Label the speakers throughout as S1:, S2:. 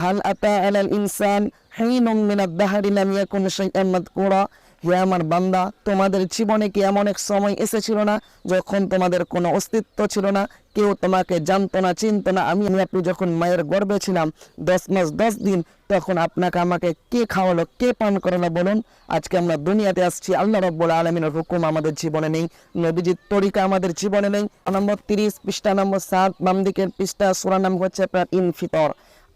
S1: হাল আতা আলাল ইনসান হিনুম মিনাদ দাহরি লাম ইয়াকুন শাইআন মাযকুরা। হে আমার বান্দা, তোমাদের জীবনে কি এমন এক সময় এসেছিল না যখন তোমাদের কোনো অস্তিত্ব ছিল না, কেউ তোমাকে জানতো না, চিনতো না? আমি আপনি যখন মায়ের গর্ভে ছিলাম 10 মাস 10 দিন, তখন আপনাকে আমাকে কে খাওয়ালো, কে পান করালো বলুন? আজকে আমরা দুনিয়াতে আসছি, আল্লাহ রাব্বুল আলামিনের হুকুম আমাদের জীবনে নেই, নবীজির তরিকা আমাদের জীবনে নেই। নম্বর 30 পৃষ্ঠা নম্বর 7 বাম দিকের পৃষ্ঠা, সূরা নাম হচ্ছে আপনার ইনফিতর।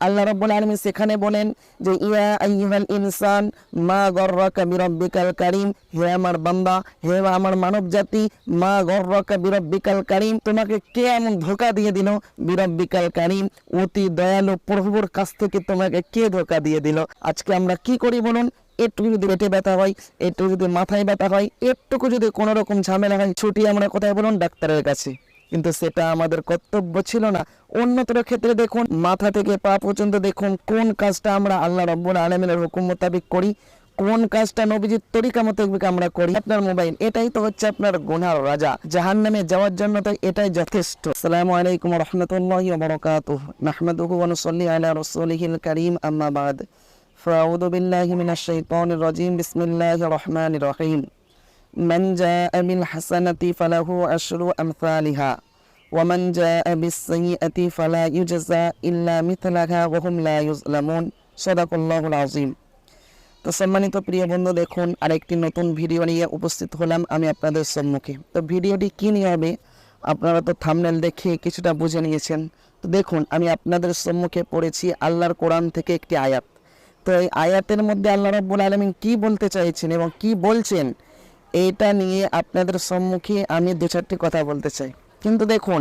S1: আল্লাহ রাব্বুল আলামিন সেখানে বলেন যে ইয়া আইয়ুহাল ইনসান মা গররাকা বিরাব্বিকাল কারীম। হে আমার বান্দা, হে আমার মানব জাতি, মা গররাকা বিরাব্বিকাল কারীম, তোমাকে কে এমন ধোঁকা দিয়ে দিল? বিরাব্বিকাল কারীম, অতি দয়ালু প্রভুর কাছ থেকে তোমাকে কে ধোঁকা দিয়ে দিল? আজকে আমরা কি করি বলুন? একটু যদি পেটে ব্যথা হয়, একটু যদি মাথায় ব্যথা হয়, একটুকু যদি কোনো রকম ঝামেলা হয়, ছুটি আমরা কোথায় বলুন? ডাক্তারের কাছে। কিন্তু সেটা আমাদের কর্তব্য ছিল না। অন্যতর ক্ষেত্রে দেখুন, মাথা থেকে পা পর্যন্ত দেখুন, কোন কাজটা আমরা আল্লাহ রাব্বুল আলামিনের হুকুম মোতাবেক করি, কোন কাজটা নবীজির তরিকা মোতাবেক আমরা করি। আপনার মোবাইল, এটাই তো হচ্ছে আপনার গুনার রাজা। জাহান্নামে যাওয়ার জন্য তো এটাই যথেষ্ট। আসসালামু আলাইকুম ওয়া রাহমাতুল্লাহি ওয়া বারাকাতুহু। নাহমাদুহু ওয়া নুসাল্লি আলা রাসূলিহিল কারীম, আম্মা বাদ। ফাআউযু বিল্লাহি মিনাশ শাইতানির রাজীম। বিসমিল্লাহির রহমানির রহিম। মান জাআ বিল হাসানাতি ফালাহু আশরু আমসালিহা ওয়া মান জাআ বিস সাইয়্যাতি ফালা ইউজজা ইল্লা মিথলাহা ওয়া হুম লা ইউযলামুন। সাদাকাল্লাহুল আযীম। তো সম্মানিত প্রিয় বন্ধু, দেখুন আরেকটি নতুন ভিডিও নিয়ে উপস্থিত হলাম আমি আপনাদের সম্মুখে। তো ভিডিওটি কী নিয়ে হবে আপনারা তো থাম্বনেল দেখে কিছুটা বুঝে নিয়েছেন। তো দেখুন, আমি আপনাদের সম্মুখে পড়েছি আল্লাহর কোরআন থেকে একটি আয়াত। তো এই আয়াতের মধ্যে আল্লাহ রাব্বুল আলামিন কী বলতে চাইছেন এবং কি বলছেন, এটা নিয়ে আপনাদের সম্মুখে আমি দু চারটি কথা বলতে চাই। কিন্তু দেখুন,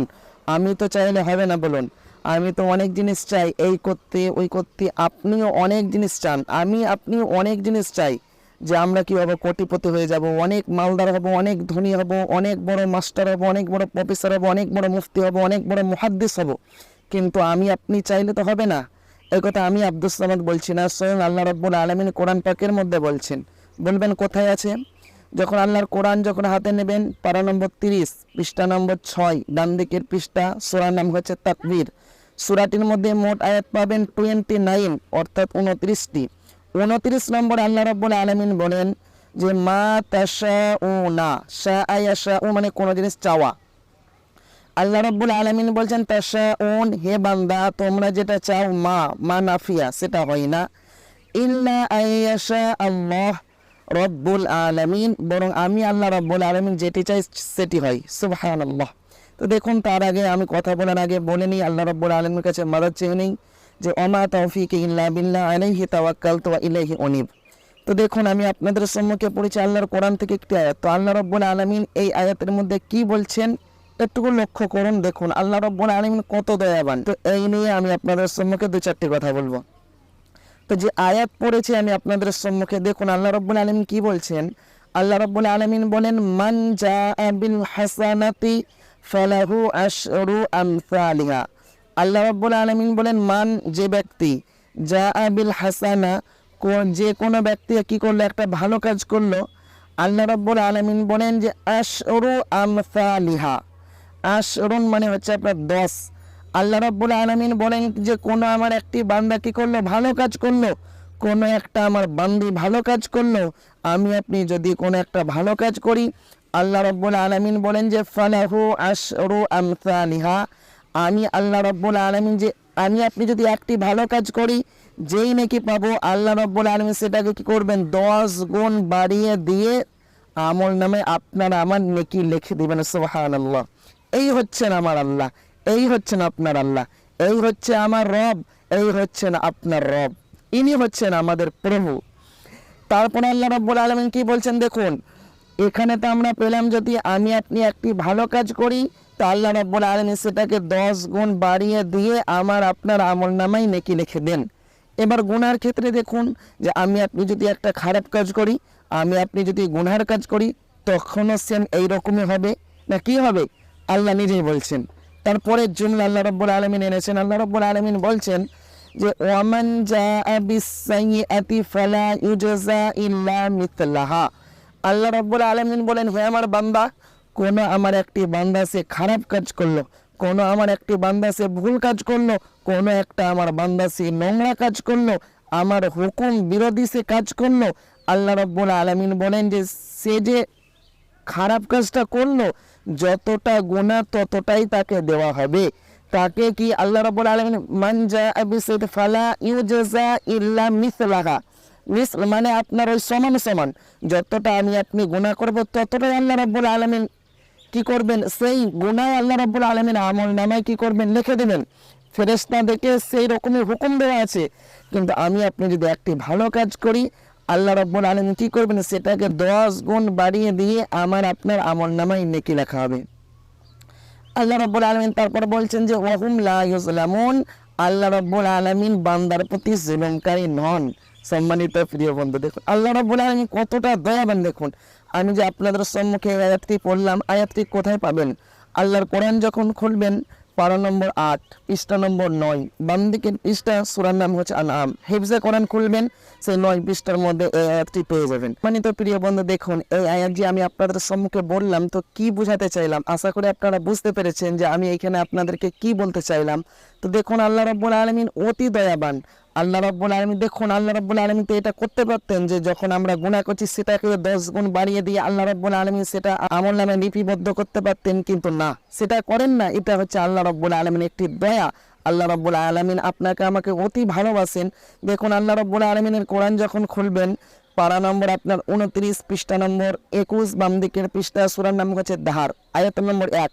S1: আমি তো চাইলে হবে না বলুন, আমি তো অনেক জিনিস চাই, এই করতে ওই করতে। আপনিও অনেক জিনিস চান, আপনিও অনেক জিনিস চাই, যে আমরা কীভাবে কোটিপতি হয়ে যাব, অনেক মালদার হব, অনেক ধনী হব, অনেক বড় মাস্টার হব, অনেক বড় প্রফেসর হব, অনেক বড় মুফতি হব, অনেক বড় মুহাদ্দিস হব। কিন্তু আপনি চাইলে তো হবে না। এই কথা আমি আব্দুস সামাদ বলছি না, স্বয়ং আল্লাহ রাব্বুল আলামিন কোরআন পাকের মধ্যে বলছেন। বলবেন কোথায় আছে? যখন আল্লাহর কোরআন যখন হাতে নেবেন, পারা নম্বর 30 পৃষ্ঠা নম্বর 6 ডান দিকের পৃষ্ঠা, সূরার নাম হচ্ছে তাকবীর। সূরাটির মধ্যে মোট আয়াত পাবেন 29, অর্থাৎ 29টি। 29 নম্বর আল্লাহ রাব্বুল আলামিন বলেন যে মা তাশাউনা, শাআ ইয়াশাউ মানে কোনো জিনিস চাওয়া। আল্লাহ রাব্বুল আলামিন বলছেন তাশাউন, হে বান্দা তোমরা যেটা চাও, মা নাফিয়া, সেটা হয় না। ইল্লা আইয়াশা আল্লাহ রব্বুল আলামিন, বরং আমি আল্লাহ রাব্বুল আলামিন যেটি চাই সেটি হয়। সুবহানাল্লাহ। তো দেখুন, তার আগে আমি কথা বলার আগে বলে নিই, আল্লাহ রাব্বুল আলামিনের কাছে মাদদ চেয়ে নিই যে ওমা তাওফীকি ইল্লা বিল্লাহ আলাইহি তাওয়াক্কালতু ওয়া ইলাইহি উনীব। তো দেখুন, আমি আপনাদের সম্মুখে পড়েছি আল্লাহর কোরআন থেকে একটি আয়াত। তো আল্লাহ রাব্বুল আলামিন এই আয়াতের মধ্যে কি বলছেন একটুকু লক্ষ্য করুন। দেখুন আল্লাহ রাব্বুল আলামিন কত দয়াবান। তো এই নিয়ে আমি আপনাদের সম্মুখে দু চারটি কথা বলবো। তো যে আয়াত পড়েছি আমি আপনাদের সম্মুখে, দেখুন আল্লাহ রাব্বুল আলামিন কি বলছেন। আল্লাহ রাব্বুল আলামিন বলেন মান জাআ বিল হাসানাতি ফালাহু আশরু আমসালিহা। আল্লাহ রাব্বুল আলামিন বলেন মান, যে ব্যক্তি, জাআ বিল হাসানা, যে কোনো ব্যক্তি কি করলো, একটা ভালো কাজ করলো, আল্লাহ রাব্বুল আলামিন বলেন যে আশরু আমসালিহা। আশরুন মানে হচ্ছে আপনার 10। আল্লাহ রাব্বুল আলামিন বলেন যে কোনো আমার একটি বান্দা কি করলো, ভালো কাজ করলো, কোনো একটা আমার বান্দি ভালো কাজ করলো, আপনি যদি কোনো একটা ভালো কাজ করি, আল্লাহ রাব্বুল আলামিন বলেন যে ফালাহু আশরু আমসালিহা। আল্লাহ রাব্বুল আলামিন যে আপনি যদি একটি ভালো কাজ করি, যেই নাকি পাবো, আল্লাহ রাব্বুল আলামিন সেটাকে কি করবেন, 10 গুণ বাড়িয়ে দিয়ে আমল নামে আপনার আমার নেকি লিখে দিবেন। সুবহানাল্লাহ। এই হচ্ছেন আমার আল্লাহ, এই হচ্ছেন আপনার আল্লাহ, এই হচ্ছে আমার রব, এই হচ্ছেন আপনার রব, ইনি হচ্ছেন আমাদের প্রভু। তারপরে আল্লাহ রাব্বুল আলামিন কি বলছেন দেখুন, এখানে তো আমরা পেলাম যদি আপনি একটি ভালো কাজ করি, তো আল্লাহ রাব্বুল আলামিন সেটাকে 10 গুণ বাড়িয়ে দিয়ে আপনার আমল নামায় নেকি লিখে দেন। এবার গুনার ক্ষেত্রে দেখুন যে আপনি যদি একটা খারাপ কাজ করি, আপনি যদি গুনার কাজ করি, তখনও সেম এইরকমই হবে না? কি হবে? আল্লাহ নিজেই বলছেন। তারপরে জুমলা আল্লাহ রাব্বুল আলামিন এনেছেন। আল্লাহ রাব্বুল আলামিন বলছেন যে ওয়ামান জাআ বিস সাইয়্যাতি ফালা ইউজজা ইল্লা মিথলাহা। আল্লাহ রাব্বুল আলামিন বলেন হে আমার বান্দা, কোনো আমার একটি বান্দা সে খারাপ কাজ করলো, কোনো আমার একটি বান্দা সে ভুল কাজ করলো, কোনো একটা আমার বান্দা সে নোংরা কাজ করলো, আমার হুকুম বিরোধী সে কাজ করলো, আল্লাহ রাব্বুল আলামিন বলেন যে সে যে খারাপ কাজটা করলো যতটা গুনাহ ততটাই তাকে দেওয়া হবে। তাকে কি আল্লাহ রাব্বুল আলামিন মান জাআ বিসিদকিন ফালা ইউজাজা ইল্লা মিসলাহা, মিসল মানে আপনার ওই সমান সমান, যতটা আমি আপনি গুনাহ করব ততটাই আল্লাহ রাব্বুল আলামিন কি করবেন, সেই গুনাহ আল্লাহ রাব্বুল আলামিন আমল নামায় কি করবেন, লিখে দেবেন। ফেরেশতা দেখে সেই রকমের হুকুম দেওয়া আছে। কিন্তু আমি আপনি যদি একটি ভালো কাজ করি, আল্লাহ রাব্বুল আলামিন কি করবেন, সেটাকে 10 গুণ বাড়িয়ে দিয়ে আমার আপনার আমল নামায় নেকি লেখা হবে। আল্লাহ রাব্বুল আলামিন তারপর বলছেন যে ওয়াহুম লা ইউজলামুন, আল্লাহ রাব্বুল আলামিন বান্দার প্রতি জুলুমকারী নন। সম্মানিত প্রিয় বন্ধু, দেখুন আল্লাহ রাব্বুল আলামিন কতটা দয়াবান। দেখুন আমি যে আপনাদের সম্মুখে আয়াতটি পড়লাম, আয়াতটি কোথায় পাবেন? আল্লাহর কোরআন যখন খুলবেন, পারা নম্বর 8 পৃষ্ঠা নম্বর 9, বাম দিকের পৃষ্ঠা, সূরার নাম হচ্ছে আনআম। হিফজে কোরআন খুলবেন, সেই 9 পৃষ্ঠার মধ্যে এই আয়াতটি পেয়ে যাবেন। সম্মানিত প্রিয় বন্ধু, দেখুন এই আয়াত যে আমি আপনাদের সম্মুখে বললাম, তো কি বোঝাতে চাইলাম আশা করি আপনারা বুঝতে পেরেছেন যে আমি এখানে আপনাদেরকে কি বলতে চাইলাম। তো দেখুন আল্লাহ রাব্বুল আলামিন অতি দয়াবান। আল্লাহ রাব্বুল আলামিন দেখুন, আল্লাহ রাব্বুল আলামিন তো এটা করতে পারতেন যে যখন আমরা গুনাহ করছি সেটাকে 10 গুণ বাড়িয়ে দিয়ে আল্লাহ রাব্বুল আলামিন সেটা আমলনামায় লিপিবদ্ধ করতে পারতেন, কিন্তু না, সেটা করেন না। এটা হচ্ছে আল্লাহ রাব্বুল আলামিন একটি দয়া। আল্লাহ রাব্বুল আলামিন আপনাকে আমাকে অতি ভালোবাসেন। দেখুন আল্লাহ রাব্বুল আলামিনের কোরআন যখন খুলবেন, পারা নম্বর আপনার 29 পৃষ্ঠা নম্বর 21, বাম দিকের পৃষ্ঠা, সূরার নাম হচ্ছে দাহার, আয়াত নম্বর 1।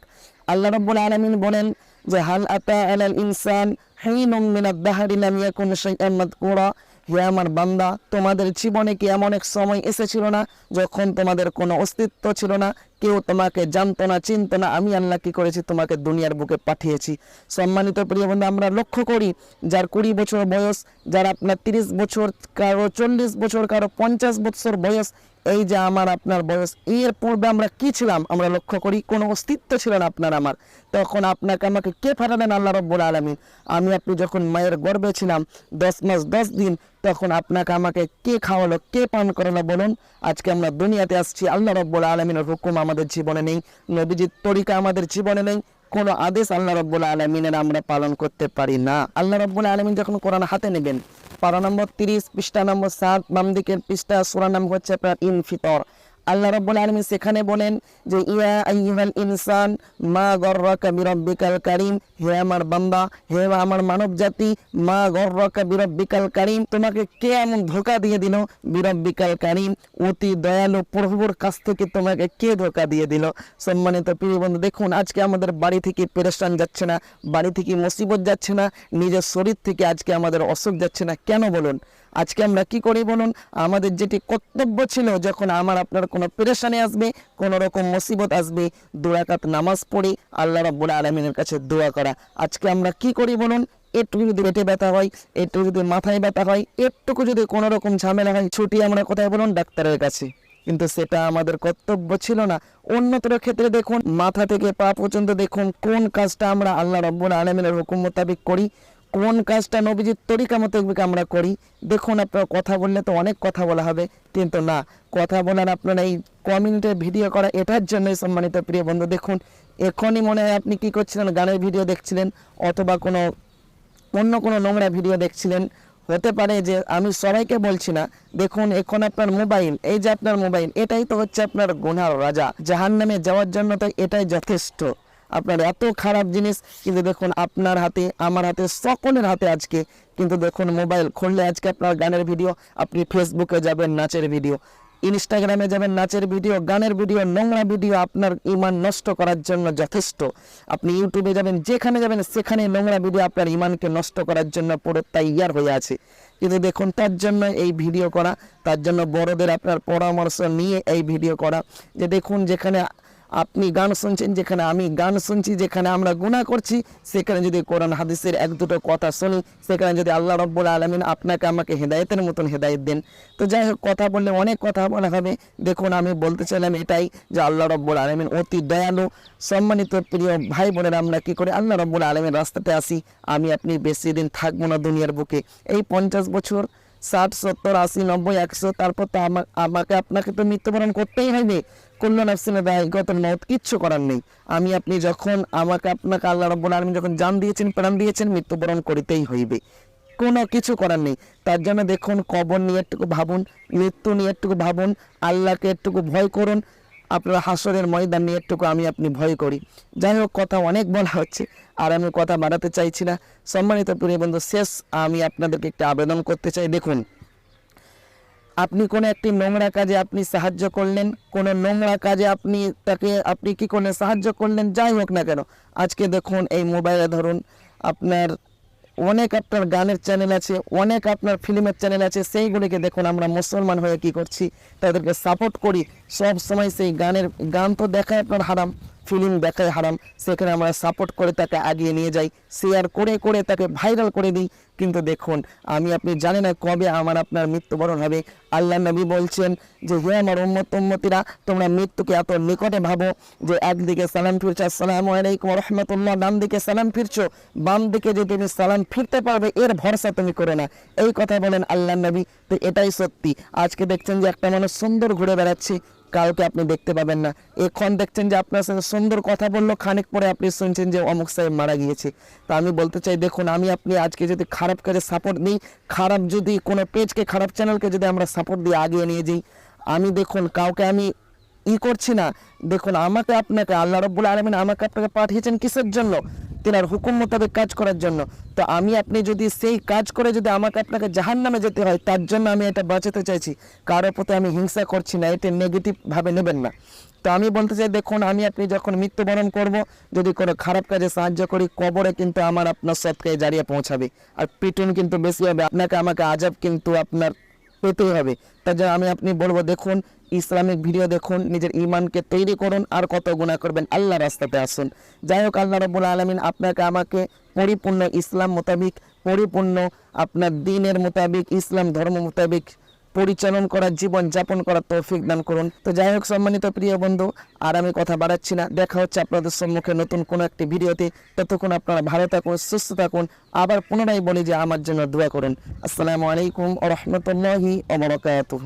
S1: আল্লাহ রাব্বুল আলামিন বলেন যে হাল আতা আলাল ইনসান হিনুম মিনাদ দাহরি লাম ইয়াকুন শাইআন মাযকুরা, হে আমার বান্দা, তোমাদের জীবনে কি এমন এক সময় এসেছিল না যখন তোমাদের কোনো অস্তিত্ব ছিল না, কেউ তোমাকে জানতো না, চিনতো না, আমি আল্লাহ কি করেছি, তোমাকে দুনিয়ার বুকে পাঠিয়েছি। সম্মানিত প্রিয় বন্ধু, আমরা লক্ষ্য করি যার 20 বছর বয়স, যার আপনার 30 বছর, কারো 40 বছর, কারো 50 বছর বয়স, এই যে আমার আপনার বয়স, এর পূর্বে আমরা কি ছিলাম? আমরা লক্ষ্য করি কোনো অস্তিত্ব ছিল না আপনার আমার। তখন আপনাকে আমাকে কে পাঠালেন? আল্লাহ রাব্বুল আলামিন। আমি আপনি যখন মায়ের গর্ভে ছিলাম 10 মাস 10 দিন, তখন আপনাকে আমাকে কে খাওয়ালো, কে পান করালো বলুন? আজকে আমরা দুনিয়াতে আসছি, আল্লাহ রাব্বুল আলামিনের হুকুম আমাদের জীবনে নেই, নবীজির তরিকা আমাদের জীবনে নেই, কোনো আদেশ আল্লাহ রাব্বুল আলামিনের আমরা পালন করতে পারি না। আল্লাহ রাব্বুল আলামিন যখন কোরআন হাতে নেবেন, পারা নম্বর 30 পৃষ্ঠা নম্বর 7, বাম দিকের পৃষ্ঠা, সূরা নাম হচ্ছে আপনার ইনফিতর। আল্লাহ রাব্বুল আলামিন সেখানে বলেন যে ইয়া আইয়ুহাল ইনসান মা গররাকা বিরাব্বিকাল কারীম, হে আমার বান্দা, হে আমার মানব জাতি, মা গররাকা বিরাব্বিকাল কারীম, তোমাকে কে এমন ধোঁকা দিয়ে দিল? বিরাব্বিকাল কারীম, অতি দয়ালু প্রভুর কাছ থেকে তোমাকে কে ধোঁকা দিয়ে দিল? সম্মানিত প্রিয় বন্ধু, দেখুন আজকে আমাদের বাড়ি থেকে পেরেশান যাচ্ছে না, বাড়ি থেকে মুসিবত যাচ্ছে না, নিজের শরীর থেকে আজকে আমাদের অসুখ যাচ্ছে না, কেন বলুন? আজকে আমরা কি করি বলুন? আমাদের যেটি কর্তব্য ছিল, যখন আমার আপনার কোনো পেরেশানি আসবে, কোনো রকম মুসিবত আসবে, 2 রাকাত নামাজ পড়ি, আল্লাহ রাব্বুল আলামিনের কাছে দোয়া করা। আজকে আমরা কি করি বলুন? একটু যদি পেটে ব্যথা হয়, একটু যদি মাথায় ব্যথা হয়, একটুকু যদি কোনো রকম ঝামেলা হয়, ছুটি আমরা কোথায় বলুন? ডাক্তারের কাছে। কিন্তু সেটা আমাদের কর্তব্য ছিল না। অন্যতর ক্ষেত্রে দেখুন, মাথা থেকে পা পর্যন্ত দেখুন কোন কাজটা আমরা আল্লাহ রাব্বুল আলামিনের হুকুম মোতাবেক করি, কোন কাজটা নবীজির তরিকা মোতাবেক আমরা করি। দেখুন আপনার কথা বললে তো অনেক কথা বলা হবে, কিন্তু না, কথা বলার আপনার এই কমিউনিটির ভিডিও করা এটার জন্যই। সম্মানিত প্রিয় বন্ধু, দেখুন এখনই মনে হয় আপনি কি করছিলেন? গানের ভিডিও দেখছিলেন, অথবা অন্য কোনো নোংরা ভিডিও দেখছিলেন। হতে পারে যে আমি সবাইকে বলছি না, দেখুন এখন আপনার মোবাইল, এই যে আপনার মোবাইল, এটাই তো হচ্ছে আপনার গুনার রাজা। জাহান্নামে যাওয়ার জন্য তো এটাই যথেষ্ট। আপনার এত খারাপ জিনিস, কিন্তু দেখুন আপনার হাতে, আমার হাতে, সকলের হাতে আজকে, কিন্তু দেখুন মোবাইল খুললে আজকে আপনার গানের ভিডিও, আপনি ফেসবুকে যাবেন নাচের ভিডিও, ইনস্টাগ্রামে যাবেন নাচের ভিডিও, গানের ভিডিও, নোংরা ভিডিও, আপনার ইমান নষ্ট করার জন্য যথেষ্ট। আপনি ইউটিউবে যাবেন, যেখানে যাবেন সেখানে নোংরা ভিডিও আপনার ইমানকে নষ্ট করার জন্য পুরো তৈয়ার হয়ে আছে। কিন্তু দেখুন তার জন্য এই ভিডিও করা, তার জন্য বড়দের আপনার পরামর্শ নিয়ে এই ভিডিও করা, যে দেখুন যেখানে আপনি গান শুনছেন, যেখানে আমি গান শুনছি, যেখানে আমরা গুনাহ করছি, সেখানে যদি কোরআন হাদিসের 1-2 কথা শুনি, সেখানে যদি আল্লাহ রাব্বুল আলামিন আপনাকে আমাকে হেদায়েতের মতন হেদায়েত দেন। তো যাই হোক, কথা বললে অনেক কথা বলা হবে। দেখুন আমি বলতে চাইলাম এটাই, যে আল্লাহ রাব্বুল আলামিন অতি দয়ালু। সম্মানিত প্রিয় ভাই বোনেরা, আমরা কি করে আল্লাহ রাব্বুল আলামিনের রাস্তাতে আসি? আমি আপনি বেশি দিন থাকবো না দুনিয়ার বুকে। এই 50 বছর, 60, 70, 80, 90, 100, তারপর তো আমাকে আপনাকে তো মৃত্যুবরণ করতেই হবে। কুল্লু নাফসিন যায়িকাতুল মাউত, কিচ্ছু করার নেই। আমি আপনি যখন আপনাকে আল্লাহ রাব্বুল আলামিন যখন জান দিয়েছেন, প্রাণ দিয়েছেন, মৃত্যুবরণ করিতেই হইবে, কোনো কিছু করার নেই। তার জন্য দেখুন, কবর নিয়ে একটুকু ভাবুন, মৃত্যু নিয়ে একটুকু ভাবুন, আল্লাহকে একটুকু ভয় করুন, আপনার হাসরের ময়দান নিয়ে একটুকু আপনি ভয় করি। যাই হোক, কথা অনেক বলা হচ্ছে, আর আমি কথা বাড়াতে চাইছি না। সম্মানিত প্রিয় বন্ধু, শেষ আমি আপনাদেরকে একটা আবেদন করতে চাই। দেখুন, আপনি কোনো একটি নোংরা কাজে আপনি সাহায্য করলেন, কোনো নোংরা কাজে আপনি কি করলেন, সাহায্য করলেন, যাই হোক না কেন, আজকে দেখুন এই মোবাইলে ধরুন আপনার অনেক আপনার গানের চ্যানেল আছে, অনেক আপনার ফিল্মের চ্যানেল আছে, সেইগুলিকে দেখুন আমরা মুসলমান হয়ে কি করছি, তাদেরকে সাপোর্ট করি। সব সময় সেই গান তো দেখায় আপনার হারাম, ফিল্ম দেখায় হারাম, সেখানে আমরা সাপোর্ট করে তাকে আগিয়ে নিয়ে যাই, শেয়ার করে করে তাকে ভাইরাল করে দিই। কিন্তু দেখুন, আপনি জানি না কবে আপনার মৃত্যুবরণ হবে। আল্লাহ নবী বলছেন যে হে আমার উম্মতিরা, তোমরা মৃত্যুকে এত নিকটে ভাবো যে একদিকে সালাম ফিরছো আসসালামু আলাইকুম ওয়া রাহমাতুল্লাহ, ডান দিকে সালাম ফিরছো, বাম দিকে যে তুমি সালাম ফিরতে পারবে এর ভরসা তুমি করো না, এই কথা বলেন আল্লাহ নবী। তো এটাই সত্যি। আজকে দেখছেন যে একটা মানুষ সুন্দর ঘুরে বেড়াচ্ছে, কালকে আপনি দেখতে পাবেন না। এখন দেখছেন যে আপনার সাথে সুন্দর কথা বললো, খানিক পরে আপনি শুনছেন যে অমুক সাহেব মারা গিয়েছে। তা আমি বলতে চাই, দেখুন আপনি আজকে যদি খারাপ কাজে সাপোর্ট দিই, খারাপ যদি কোনো পেজকে, খারাপ চ্যানেলকে যদি আমরা সাপোর্ট দিয়ে আগিয়ে নিয়ে যাই, দেখুন কাউকে করছি না। দেখুন আপনাকে আল্লাহ রাব্বুল আলামিন আপনাকে পাঠিয়েছেন কিসের জন্য? তিনার হুকুম মোতাবেক কাজ করার জন্য। তো আপনি যদি সেই কাজ করে যদি আপনাকে জাহান্নামে যেতে হয়, তার জন্য আমি এটা বাঁচাতে চাইছি। কারোর প্রতি আমি হিংসা করছি না, এটা নেগেটিভ ভাবে নেবেন না। তো আমি বলতে চাই, দেখুন আপনি যখন মৃত্যুবরণ করব, যদি কোনো খারাপ কাজে সাহায্য করি, কবরে কিন্তু আপনার সৎকায় জারিয়ে পৌঁছাবে, আর পিটুন কিন্তু বেশি হবে, আমাকে আযাব কিন্তু আপনার পেতেই হবে। তার জন্য আপনি বলবো, দেখুন ইসলামিক ভিডিও দেখুন, নিজের ঈমানকে তৈরি করুন, আর কত গুনাহ করবেন, আল্লাহ রাস্তাতে আসুন। যাই হোক, আল্লাহ রাব্বুল আলামিন আমাকে পরিপূর্ণ ইসলাম মোতাবিক, পরিপূর্ণ আপনার দ্বীনের মোতাবিক, ইসলাম ধর্ম মোতাবিক পরিচালন করার, জীবন যাপন করার তৌফিক দান করুন। তো যাই হোক, সম্মানিত প্রিয় বন্ধু, আর আমি কথা বাড়াচ্ছি না, দেখা হচ্ছে আপনাদের সম্মুখে নতুন কোনো একটি ভিডিওতে। ততক্ষণ আপনারা ভালো থাকুন, সুস্থ থাকুন। আবার পুনরায় বলি যে আমার জন্য দোয়া করুন। আসসালামু আলাইকুম ওয়া রাহমাতুল্লাহি ওয়া বারাকাতুহু।